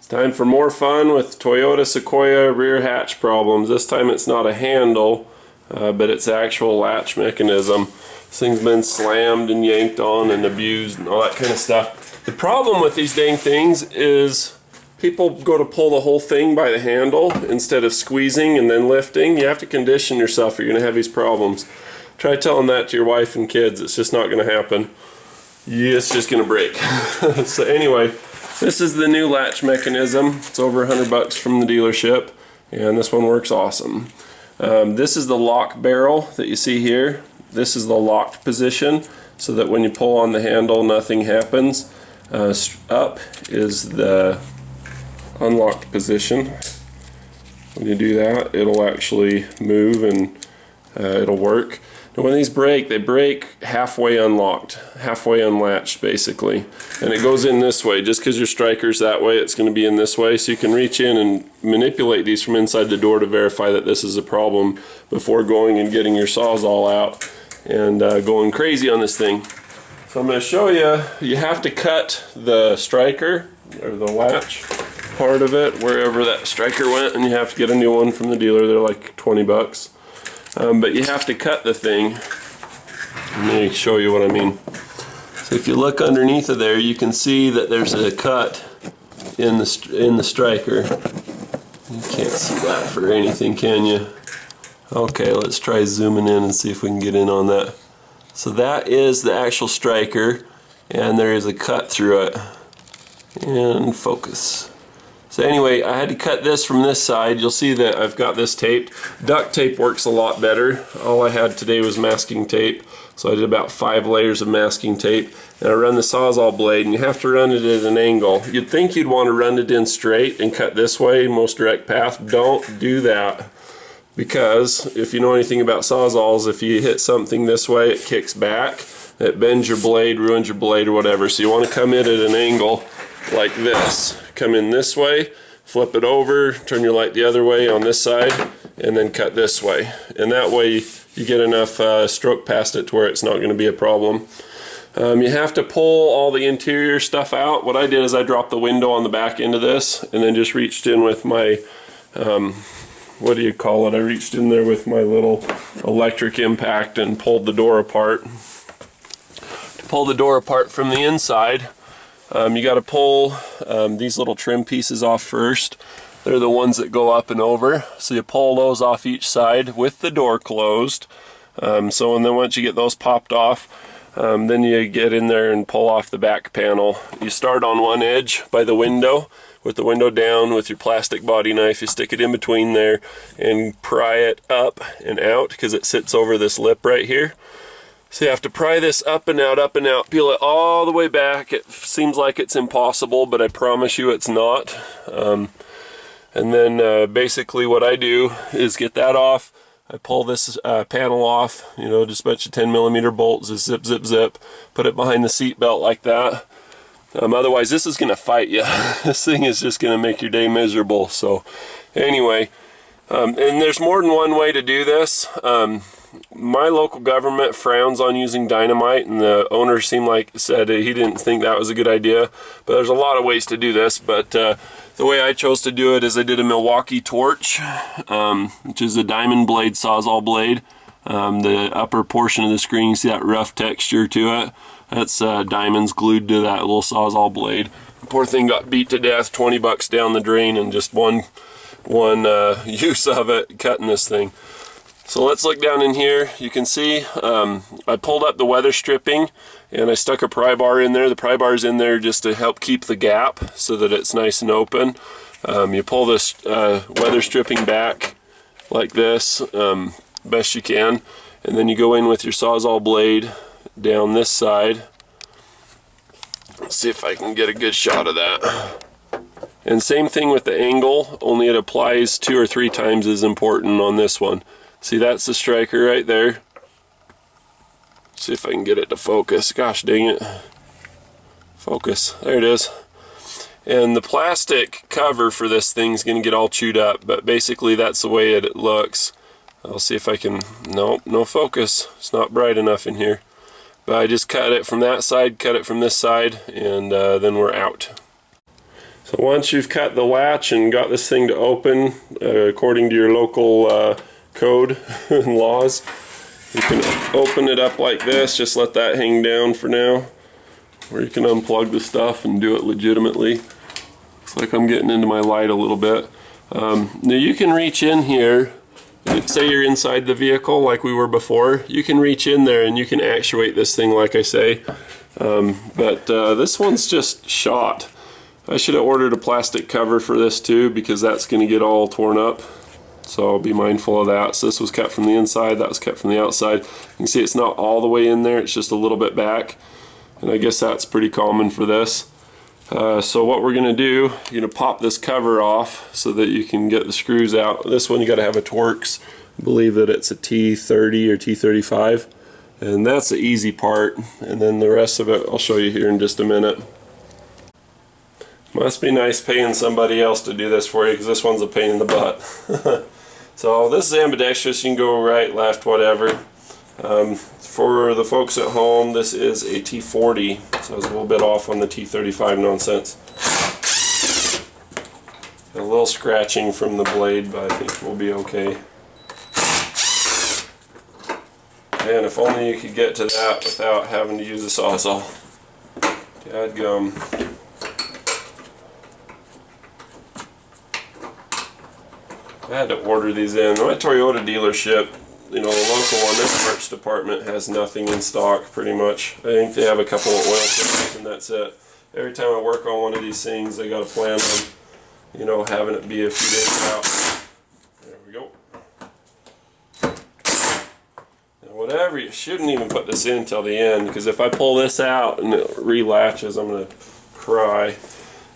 Time for more fun with Toyota Sequoia rear hatch problems. This time it's not a handle, but it's actual latch mechanism. This thing's been slammed and yanked on and abused and all that kind of stuff. The problem with these dang things is people go to pull the whole thing by the handle instead of squeezing and then lifting. You have to condition yourself or you're going to have these problems. Try telling that to your wife and kids. It's just not going to happen. It's just going to break. So anyway, this is the new latch mechanism. It's over $100 from the dealership, and this one works awesome. This is the lock barrel that you see here. This is the locked position, so that when you pull on the handle, nothing happens. Up is the unlocked position. When you do that, it'll actually move and it'll work. And when these break, they break halfway unlocked, halfway unlatched basically. And it goes in this way. Just because your striker's that way, it's going to be in this way. So you can reach in and manipulate these from inside the door to verify that this is a problem before going and getting your Sawzall out and going crazy on this thing. So I'm going to show you, you have to cut the striker or the latch part of it wherever that striker went, and you have to get a new one from the dealer. They're like 20 bucks. But you have to cut the thing. Let me show you what I mean. So if you look underneath of there, you can see that there's a cut in the striker. You can't see that for anything, can you? Okay, let's try zooming in and see if we can get in on that. So that is the actual striker, and there is a cut through it. And focus. So anyway, I had to cut this from this side. You'll see that I've got this taped. Duct tape works a lot better. All I had today was masking tape. So I did about 5 layers of masking tape. And I run the Sawzall blade, and you have to run it at an angle. You'd think you'd want to run it in straight and cut this way, most direct path. Don't do that. Because if you know anything about Sawzalls, if you hit something this way, it kicks back. It bends your blade, ruins your blade or whatever. So you want to come in at an angle like this. Come in this way, flip it over, turn your light the other way on this side, and then cut this way. And that way you get enough stroke past it to where it's not going to be a problem. You have to pull all the interior stuff out. What I did is I dropped the window on the back end of this and then just reached in with my, what do you call it? I reached in there with my little electric impact and pulled the door apart. To pull the door apart from the inside, you got to pull these little trim pieces off first. They're the ones that go up and over. So you pull those off each side with the door closed. And then once you get those popped off, then you get in there and pull off the back panel. You start on one edge by the window with the window down with your plastic body knife. You stick it in between there and pry it up and out because it sits over this lip right here. So you have to pry this up and out, peel it all the way back. It seems like it's impossible, but I promise you it's not. And then basically what I do is get that off. I pull this panel off, you know, just a bunch of 10mm bolts, just zip, zip, zip. Put it behind the seat belt like that. Otherwise this is going to fight you. This thing is just going to make your day miserable. So anyway, and there's more than one way to do this. My local government frowns on using dynamite, and the owner said he didn't think that was a good idea. But there's a lot of ways to do this. But the way I chose to do it is I did a Milwaukee torch, which is a diamond blade Sawzall blade. The upper portion of the screen, you see that rough texture to it. That's diamonds glued to that little Sawzall blade. The poor thing got beat to death, 20 bucks down the drain, and just one use of it cutting this thing. So let's look down in here. You can see I pulled up the weather stripping and I stuck a pry bar in there. The pry bar is in there just to help keep the gap so that it's nice and open. You pull this weather stripping back like this, best you can, and then you go in with your Sawzall blade down this side. Let's see if I can get a good shot of that. And same thing with the angle, only it applies 2 or 3 times as important on this one. See, that's the striker right there. See if I can get it to focus. Gosh dang it. Focus. There it is. And the plastic cover for this thing's going to get all chewed up, but basically that's the way it looks. I'll see if I can... Nope, no focus. It's not bright enough in here. But I just cut it from that side, cut it from this side, and then we're out. So once you've cut the latch and got this thing to open according to your local code and laws, you can open it up like this. Just let that hang down for now, or you can unplug the stuff and do it legitimately. Looks like I'm getting into my light a little bit. Now you can reach in here. Say you're inside the vehicle like we were before, you can reach in there and you can actuate this thing like I say. But this one's just shot. I should have ordered a plastic cover for this too, because that's going to get all torn up. So I'll be mindful of that. So this was cut from the inside, that was cut from the outside. You can see it's not all the way in there, it's just a little bit back. And I guess that's pretty common for this. So what we're going to do, you're going to pop this cover off so that you can get the screws out. This one you got to have a Torx. I believe that it's a T30 or T35. And that's the easy part. And then the rest of it I'll show you here in just a minute. Must be nice paying somebody else to do this for you, because this one's a pain in the butt. So this is ambidextrous, you can go right, left, whatever. For the folks at home, this is a T40, so I was a little bit off on the T35 nonsense. A little scratching from the blade, but I think we'll be okay. And if only you could get to that without having to use a sawzall. Dadgum. I had to order these in. My Toyota dealership, you know, the local one, this merch department has nothing in stock pretty much. I think they have a couple of oil filters and that's it. Every time I work on one of these things, I got to plan on, you know, having it be a few days out. There we go. Now whatever, you shouldn't even put this in till the end, because if I pull this out and it relatches, I'm going to cry.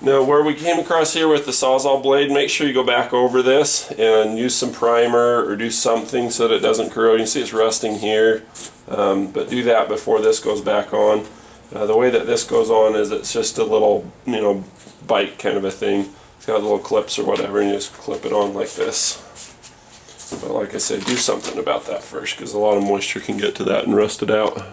Now where we came across here with the Sawzall blade, make sure you go back over this and use some primer or do something so that it doesn't corrode. You can see it's rusting here, but do that before this goes back on. The way that this goes on is it's just a little, you know, bite kind of a thing. It's got little clips or whatever and you just clip it on like this. But like I said, do something about that first, because a lot of moisture can get to that and rust it out.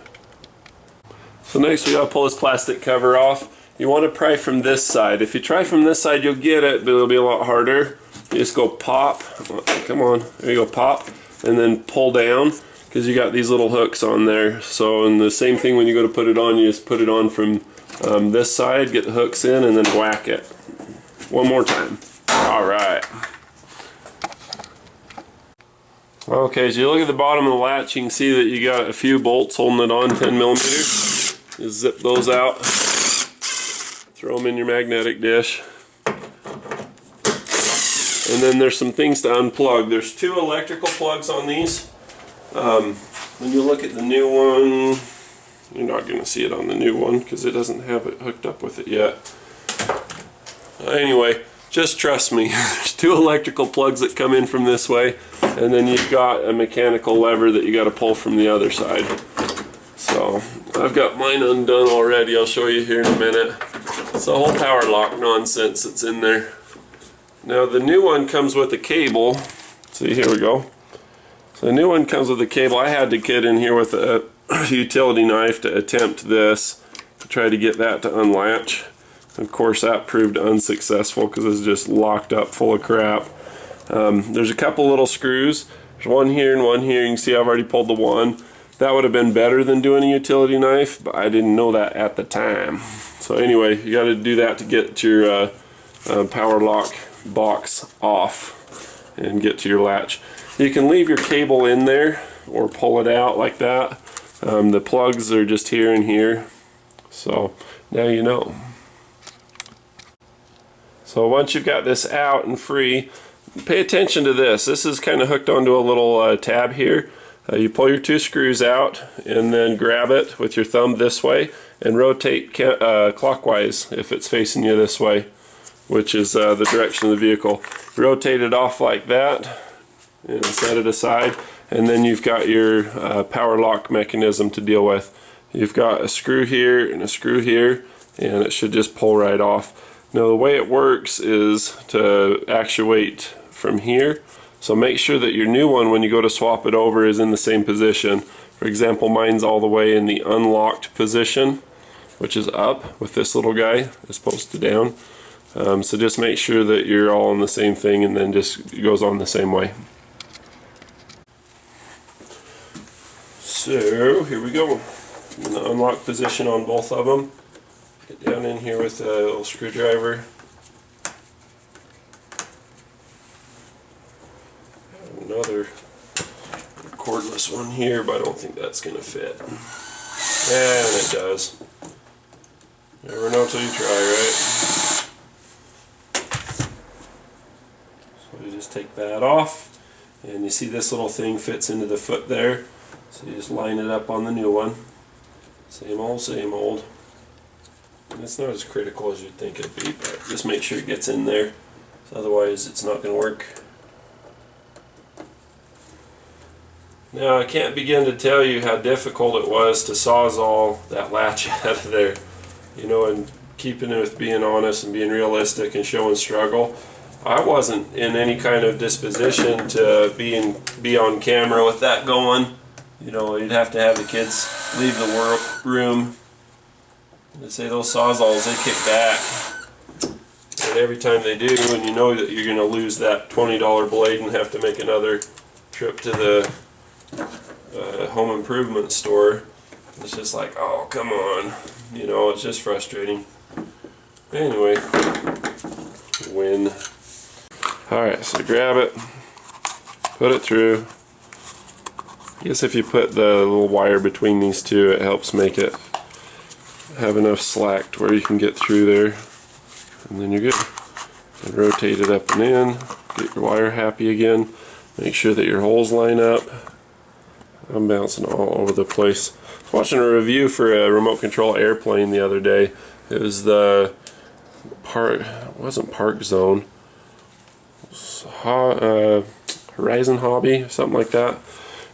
So next we got to pull this plastic cover off. You want to pry from this side. If you try from this side, you'll get it, but it'll be a lot harder. You just go pop. Come on. There you go, pop. And then pull down, because you got these little hooks on there. So, and the same thing when you go to put it on, you just put it on from this side, get the hooks in, and then whack it. One more time. Alright. Okay, so you look at the bottom of the latch, you can see that you got a few bolts holding it on, 10 millimeters. You zip those out. Throw them in your magnetic dish. And then there's some things to unplug. There's two electrical plugs on these. When you look at the new one, you're not going to see it on the new one because it doesn't have it hooked up with it yet. Anyway, just trust me. There's two electrical plugs that come in from this way, and then you've got a mechanical lever that you got to pull from the other side. So I've got mine undone already. I'll show you here in a minute. It's the whole power lock nonsense that's in there. Now the new one comes with a cable. See, here we go. So the new one comes with a cable. I had to get in here with a utility knife to attempt this, to try to get that to unlatch. Of course that proved unsuccessful because it's just locked up full of crap. There's a couple little screws. There's one here and one here. You can see I've already pulled the one. That would have been better than doing a utility knife, but I didn't know that at the time. So anyway, you got to do that to get your power lock box off and get to your latch. You can leave your cable in there or pull it out like that. The plugs are just here and here. So now you know. So once you've got this out and free, pay attention to this. This is kind of hooked onto a little tab here. You pull your two screws out and then grab it with your thumb this way and rotate clockwise if it's facing you this way, which is the direction of the vehicle. Rotate it off like that and set it aside, and then you've got your power lock mechanism to deal with. You've got a screw here and a screw here, and it should just pull right off. Now the way it works is to actuate from here. So make sure that your new one, when you go to swap it over, is in the same position. For example, mine's all the way in the unlocked position, which is up with this little guy as opposed to down. So just make sure that you're all on the same thing, and then just it goes on the same way. So here we go. In the unlock position on both of them. Get down in here with a little screwdriver. Another cordless one here, but I don't think that's going to fit. And it does. Never know till you try, right? So you just take that off, and you see this little thing fits into the foot there. So you just line it up on the new one. Same old, same old. And it's not as critical as you'd think it'd be, but just make sure it gets in there. So otherwise it's not going to work. Now I can't begin to tell you how difficult it was to sawzall that latch out of there. You know, and keeping it with being honest and being realistic and showing struggle. I wasn't in any kind of disposition to be on camera with that going. You know, you'd have to have the kids leave the room. They say those sawzalls, they kick back. And every time they do, and you know that you're going to lose that $20 blade and have to make another trip to the home improvement store, it's just like, oh, come on. You know, it's just frustrating. Anyway, win. Alright, so grab it, put it through. I guess if you put the little wire between these two, it helps make it have enough slack to where you can get through there. And then you're good. And rotate it up and in, get your wire happy again. Make sure that your holes line up. I'm bouncing all over the place. I was watching a review for a remote control airplane the other day. It was the it wasn't Park Zone. Horizon Hobby, something like that.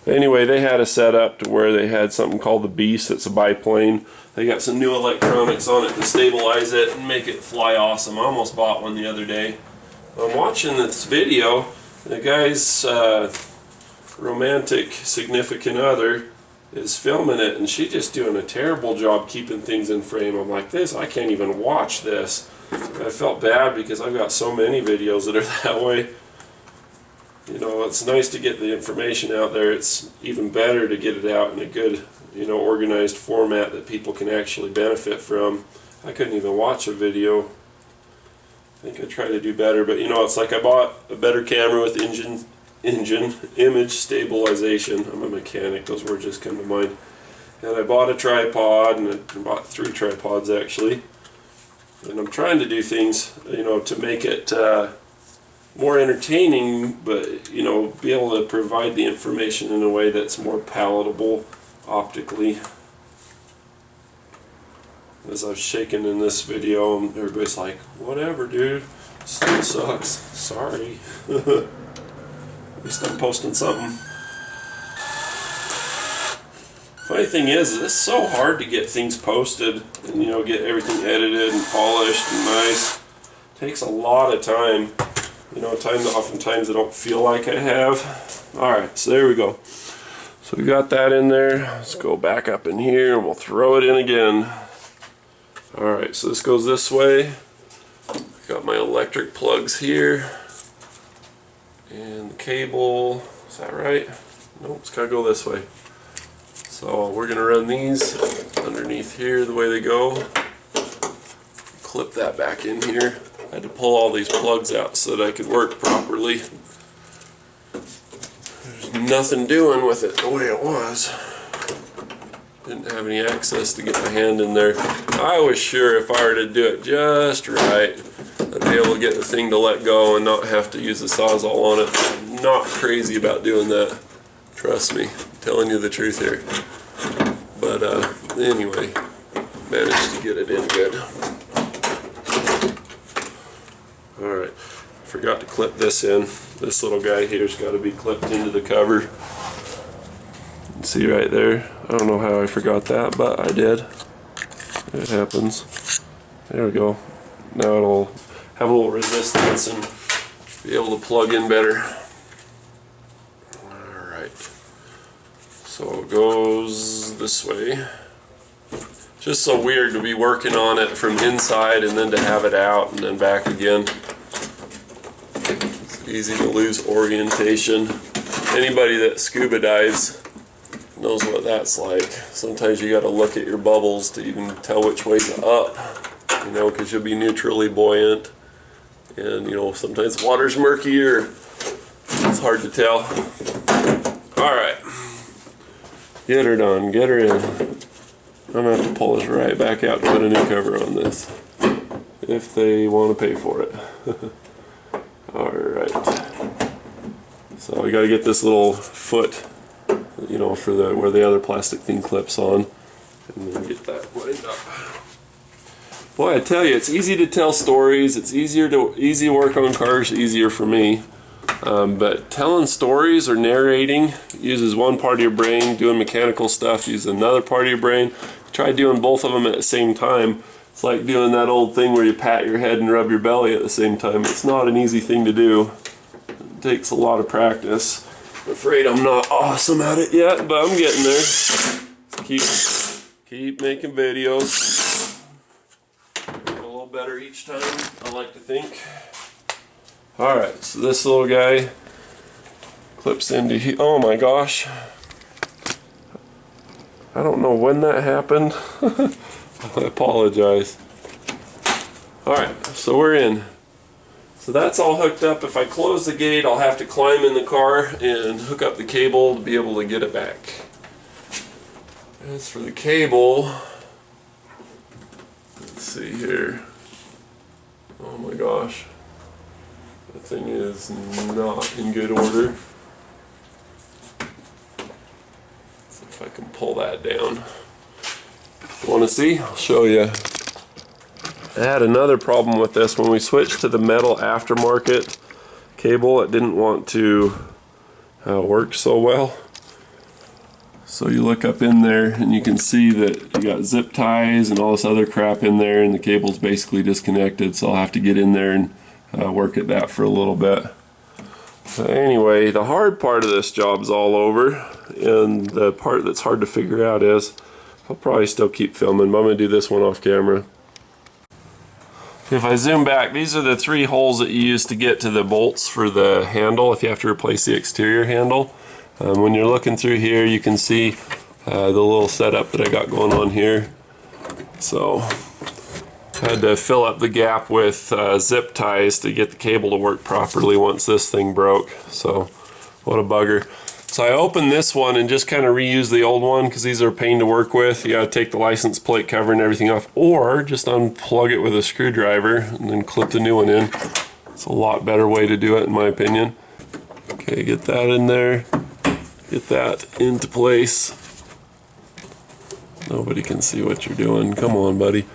Anyway, they had a setup to where they had something called the Beast. It's a biplane. They got some new electronics on it to stabilize it and make it fly awesome. I almost bought one the other day. I'm watching this video. The guy's romantic significant other is filming it, and she's just doing a terrible job keeping things in frame. I'm like, I can't even watch this. I felt bad because I've got so many videos that are that way. You know, it's nice to get the information out there. It's even better to get it out in a good, you know, organized format that people can actually benefit from. I couldn't even watch a video. I think I try to do better, but you know, it's like I bought a better camera with image stabilization. I'm a mechanic, those words just come to mind. And I bought a tripod, and I bought 3 tripods actually. And I'm trying to do things, you know, to make it more entertaining, but you know, be able to provide the information in a way that's more palatable optically. As I've shaken in this video, and everybody's like, whatever dude, still sucks. Sorry. At least I'm posting something. Funny thing is, it's so hard to get things posted and, you know, get everything edited and polished and nice. It takes a lot of time. You know, oftentimes I don't feel like I have. Alright, so there we go. So we got that in there. Let's go back up in here and we'll throw it in again. Alright, so this goes this way. Got my electric plugs here. And the cable, is that right? Nope, it's gotta go this way. So we're gonna run these underneath here the way they go. Clip that back in here. I had to pull all these plugs out so that I could work properly. There's nothing doing with it the way it was. Didn't have any access to get my hand in there. I was sure if I were to do it just right, I'd be able to get the thing to let go and not have to use the Sawzall on it. I'm not crazy about doing that. Trust me, I'm telling you the truth here. But anyway, managed to get it in good. Alright, forgot to clip this in. This little guy here's got to be clipped into the cover. See right there? I don't know how I forgot that, but I did. It happens. There we go. Now it'll have a little resistance and be able to plug in better. Alright. So it goes this way. Just so weird to be working on it from inside and then to have it out and then back again. It's easy to lose orientation. Anybody that scuba dives knows what that's like. Sometimes you got to look at your bubbles to even tell which way's up, you know, because you'll be neutrally buoyant, and you know, sometimes water's murky or it's hard to tell. All right, get her done, get her in. I'm gonna have to pull this right back out to put a new cover on this if they want to pay for it. All right, so we got to get this little foot, you know, for the where the other plastic thing clips on, and then get that lined up. Boy, I tell you, it's easy to tell stories. It's easy work on cars, easier for me. But telling stories or narrating uses one part of your brain. Doing mechanical stuff uses another part of your brain. Try doing both of them at the same time. It's like doing that old thing where you pat your head and rub your belly at the same time. It's not an easy thing to do. It takes a lot of practice. I'm afraid I'm not awesome at it yet, but I'm getting there. Keep making videos. Get a little better each time, I like to think. Alright, so this little guy clips into here. Oh my gosh. I don't know when that happened. I apologize. Alright, so we're in. So that's all hooked up. If I close the gate, I'll have to climb in the car and hook up the cable to be able to get it back. As for the cable, let's see here. Oh my gosh. The thing is not in good order. See if I can pull that down. You want to see? I'll show you. I had another problem with this. When we switched to the metal aftermarket cable, it didn't want to work so well. So you look up in there and you can see that you got zip ties and all this other crap in there, and the cable's basically disconnected, so I'll have to get in there and work at that for a little bit. So anyway, the hard part of this job's all over, and the part that's hard to figure out is, I'll probably still keep filming, but I'm going to do this one off camera. If I zoom back, these are the 3 holes that you use to get to the bolts for the handle if you have to replace the exterior handle. When you're looking through here, you can see the little setup that I got going on here. So I had to fill up the gap with zip ties to get the cable to work properly once this thing broke. So what a bugger. So I opened this one and just kind of reused the old one because these are a pain to work with. You got to take the license plate cover and everything off, or just unplug it with a screwdriver and then clip the new one in. It's a lot better way to do it in my opinion. Okay, get that in there. Get that into place. Nobody can see what you're doing. Come on, buddy.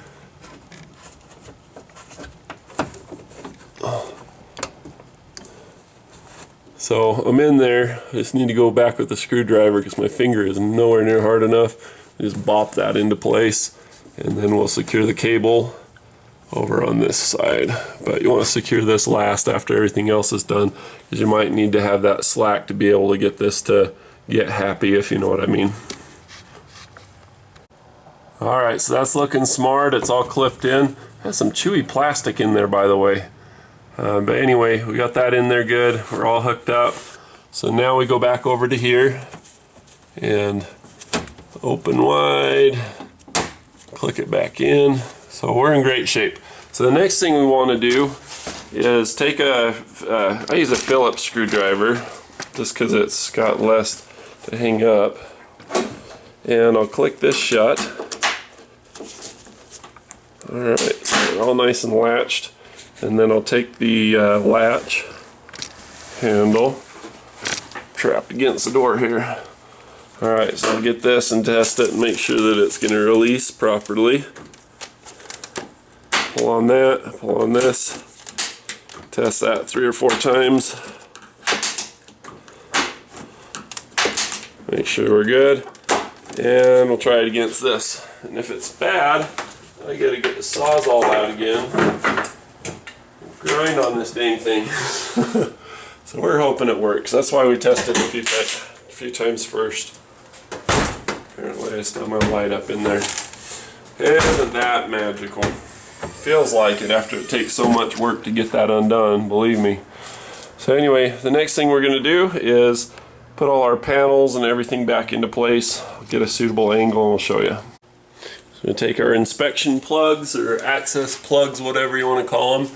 So I'm in there. I just need to go back with the screwdriver because my finger is nowhere near hard enough. Just bop that into place, and then we'll secure the cable over on this side. But you want to secure this last after everything else is done, because you might need to have that slack to be able to get this to get happy, if you know what I mean. Alright, so that's looking smart. It's all clipped in. Has some chewy plastic in there, by the way. But anyway, we got that in there good. We're all hooked up. So now we go back over to here and open wide, click it back in. So we're in great shape. So the next thing we want to do is take I use a Phillips screwdriver just because it's got less to hang up. And I'll click this shut. Alright, so they're all nice and latched. And then I'll take the latch handle trapped against the door here. Alright, so I'll get this and test it and make sure that it's going to release properly. Pull on that, pull on this, test that 3 or 4 times. Make sure we're good. And we'll try it against this. And if it's bad, I gotta get the Sawzall out again. Grind on this dang thing. So we're hoping it works. That's why we tested a few times first. Apparently I still have my light up in there. Isn't that magical? Feels like it after it takes so much work to get that undone, believe me. So anyway, the next thing we're going to do is put all our panels and everything back into place, get a suitable angle, and we'll show you. So we're going to take our inspection plugs or access plugs, whatever you want to call them.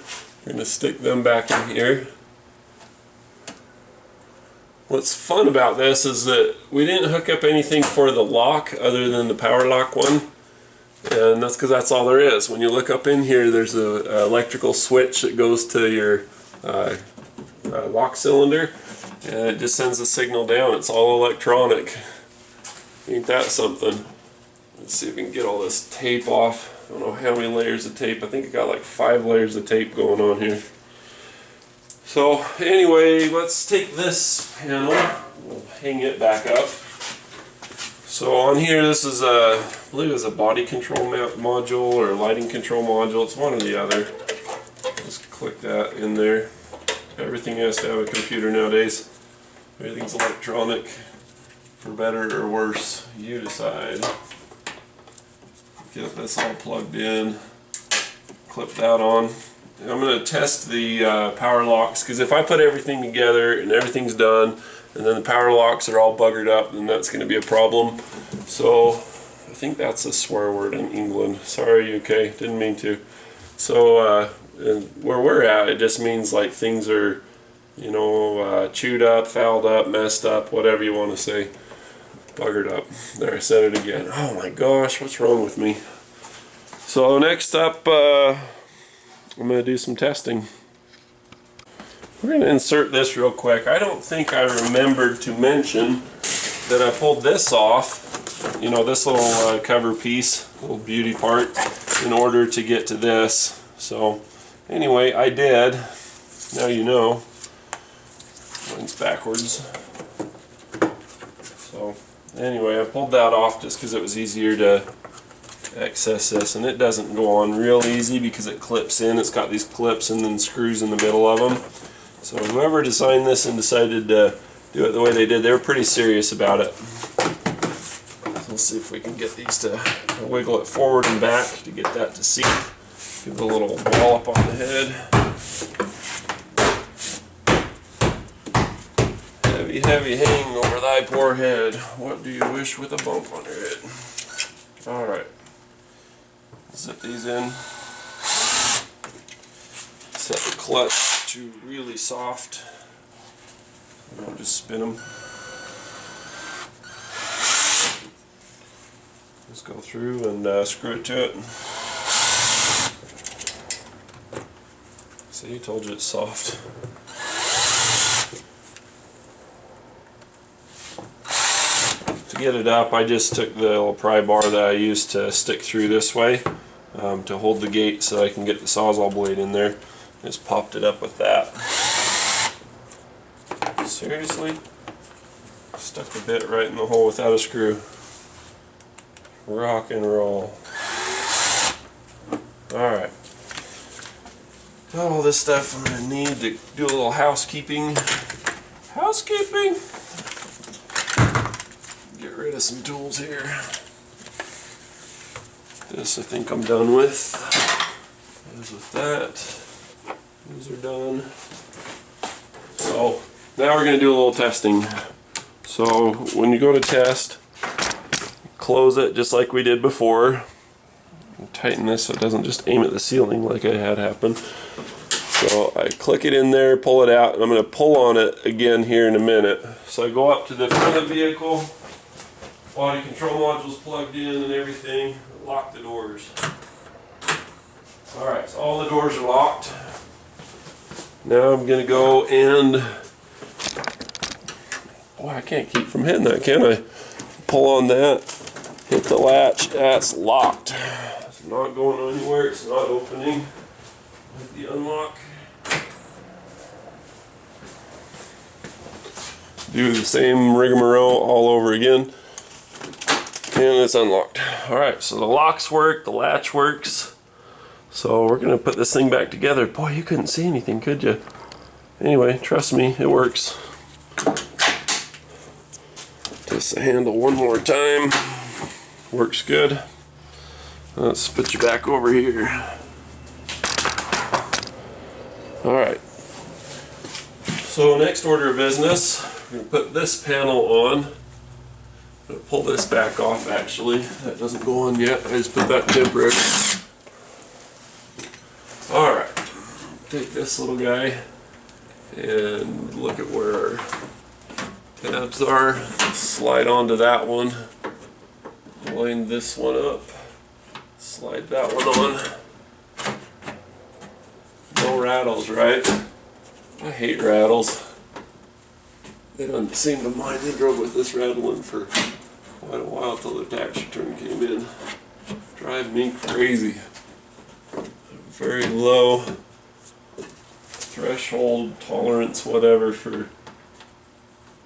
We're going to stick them back in here. What's fun about this is that we didn't hook up anything for the lock other than the power lock one. And that's because that's all there is. When you look up in here, there's an electrical switch that goes to your lock cylinder, and it just sends a signal down. It's all electronic. Ain't that something? Let's see if we can get all this tape off. I don't know how many layers of tape. I think I got like 5 layers of tape going on here. So anyway, let's take this panel. We'll hang it back up. So on here, this is I believe it's a body control module or lighting control module. It's one or the other. Just click that in there. Everything has to have a computer nowadays. Everything's electronic, for better or worse. You decide. Get this all plugged in. Clip that on. And I'm going to test the power locks, because if I put everything together and everything's done, and then the power locks are all buggered up, then that's going to be a problem. So I think that's a swear word in England. Sorry, UK, didn't mean to. So and where we're at, it just means like things are, you know, chewed up, fouled up, messed up, whatever you want to say. Buggered up. There, I said it again. Oh my gosh, what's wrong with me? So next up, I'm going to do some testing. We're going to insert this real quick. I don't think I remembered to mention that I pulled this off, you know, this little cover piece, little beauty part, in order to get to this. So anyway, I did. Now you know. Mine's backwards. So anyway, I pulled that off just because it was easier to access this, and it doesn't go on real easy because it clips in. It's got these clips and then screws in the middle of them. So whoever designed this and decided to do it the way they did, they were pretty serious about it. So let's see if we can get these to wiggle it forward and back to get that to seat. Give it a little wallop on the head. Heavy, heavy hang over thy poor head. What do you wish with a bump on your head? Alright. Zip these in. Set the clutch to really soft. I'll just spin them. Just go through and screw it to it. See, I told you it's soft. To get it up, I just took the little pry bar that I used to stick through this way to hold the gate so I can get the Sawzall blade in there. Just popped it up with that. Seriously? Stuck the bit right in the hole without a screw. Rock and roll. Alright. Got all this stuff I'm going to need to do a little housekeeping. Housekeeping! Get rid of some tools here. This I think I'm done with. As with that. These are done. So now we're going to do a little testing. So when you go to test, close it just like we did before. Tighten this so it doesn't just aim at the ceiling like I had happen. So I click it in there, pull it out, and I'm going to pull on it again here in a minute. So I go up to the front of the vehicle, body control module's plugged in and everything, lock the doors. Alright, so all the doors are locked. Now I'm going to go and, boy, I can't keep from hitting that, can I? Pull on that, hit the latch, that's locked. It's not going anywhere, it's not opening. Hit the unlock. Do the same rigmarole all over again. And it's unlocked. Alright, so the locks work, the latch works. So we're going to put this thing back together. Boy, you couldn't see anything, could you? Anyway, trust me, it works. Just the handle one more time. Works good. Let's put you back over here. Alright. So next order of business, we're going to put this panel on. I'm going to pull this back off actually. That doesn't go on yet. I just put that temporary. Alright. Take this little guy and look at where our tabs are. Slide onto that one. Line this one up. Slide that one on. No rattles, right? I hate rattles. They don't seem to mind. They drove with this rattling for quite a while till the tax return came in. Drive me crazy. Very low threshold tolerance, whatever, for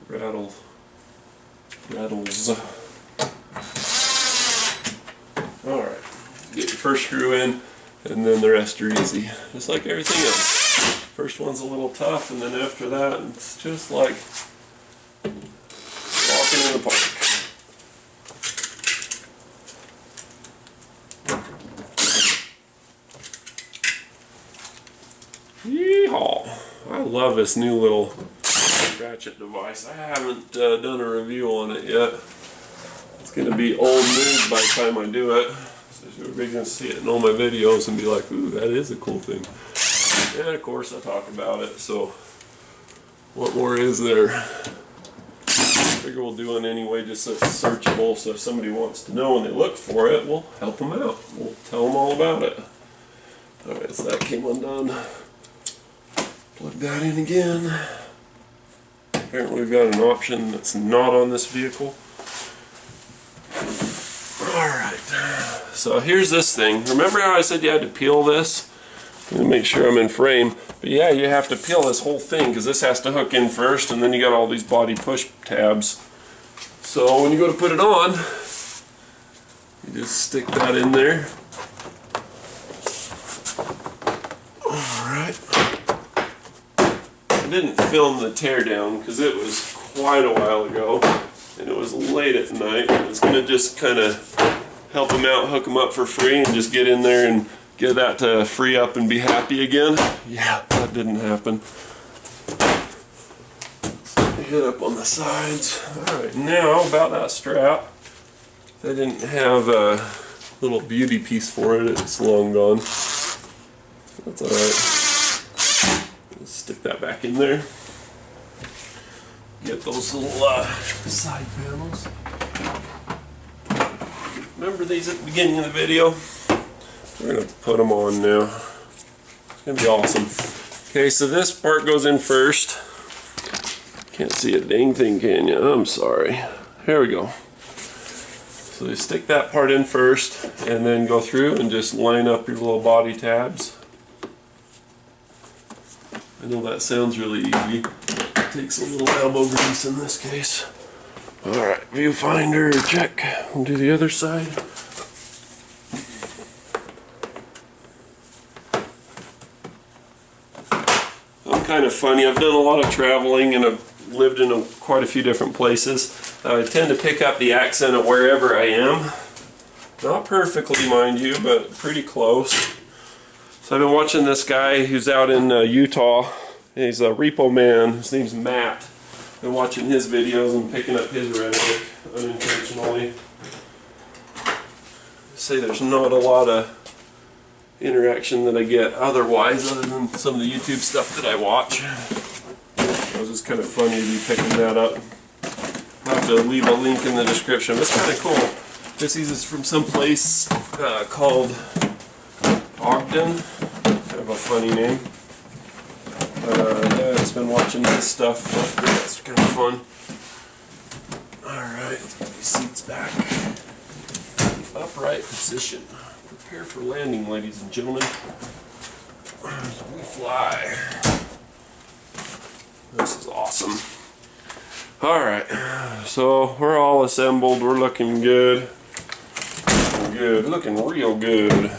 rattles. Alright, get your first screw in, and then the rest are easy. Just like everything else. First one's a little tough, and then after that, it's just like walking in the park. Yeehaw! I love this new little ratchet device. I haven't done a review on it yet. It's going to be old news by the time I do it. So you're going to see it in all my videos and be like, ooh, that is a cool thing. And of course I talk about it, so what more is there? I figure we'll do it anyway, just so it's searchable, so if somebody wants to know when they look for it, we'll help them out. We'll tell them all about it. Alright, so that came undone. Plug that in again. Apparently we've got an option that's not on this vehicle. Alright, so here's this thing. Remember how I said you had to peel this? Let me make sure I'm in frame. But yeah, you have to peel this whole thing because this has to hook in first, and then you got all these body push tabs. So when you go to put it on, you just stick that in there. Alright. I didn't film the teardown because it was quite a while ago and it was late at night. I was going to just kind of help them out, hook them up for free, and just get in there and get that to free up and be happy again. Yeah, that didn't happen. Hit up on the sides. Alright, now about that strap. They didn't have a little beauty piece for it. It's long gone. That's alright. Stick that back in there. Get those little side panels. Remember these at the beginning of the video? We're going to put them on now. It's going to be awesome. Okay, so this part goes in first. Can't see a dang thing, can you? I'm sorry. Here we go. So you stick that part in first, and then go through and just line up your little body tabs. I know that sounds really easy. It takes a little elbow grease in this case. Alright, viewfinder, check. We'll do the other side. I'm kind of funny. I've done a lot of traveling and I've lived in quite a few different places. I tend to pick up the accent of wherever I am. Not perfectly, mind you, but pretty close. So I've been watching this guy who's out in Utah. He's a repo man. His name's Matt. Been watching his videos and picking up his rhetoric unintentionally. Say there's not a lot of interaction that I get otherwise, other than some of the YouTube stuff that I watch. It was just kind of funny to be picking that up. I'll have to leave a link in the description. It's kind of cool. This is from some place called Ogden. Kind of a funny name. Yeah, I've been watching this stuff. That's kind of fun. Alright, let's get these seats back. Upright position. Prepare for landing, ladies and gentlemen. As we fly. This is awesome. Alright, so we're all assembled. We're looking good. Looking real good.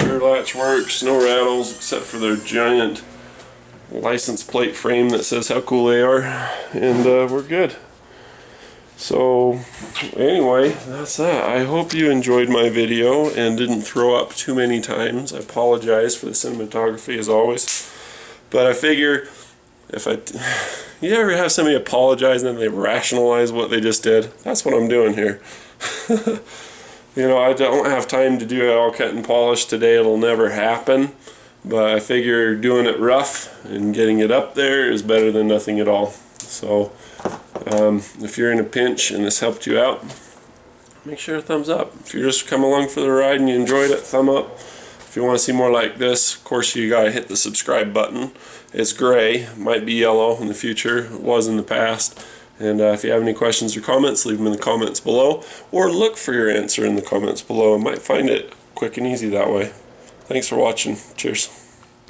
Rear latch works, no rattles except for their giant license plate frame that says how cool they are, and we're good. So anyway, that's that. I hope you enjoyed my video and didn't throw up too many times. I apologize for the cinematography as always. But I figure you ever have somebody apologize and then they rationalize what they just did? That's what I'm doing here. You know, I don't have time to do it all cut and polished today. It'll never happen. But I figure doing it rough and getting it up there is better than nothing at all. So if you're in a pinch and this helped you out, make sure to thumbs up. If you're just come along for the ride and you enjoyed it, thumb up. If you want to see more like this, of course you gotta hit the subscribe button. It's gray, might be yellow in the future, it was in the past. And if you have any questions or comments, leave them in the comments below, or look for your answer in the comments below. I might find it quick and easy that way. Thanks for watching. Cheers.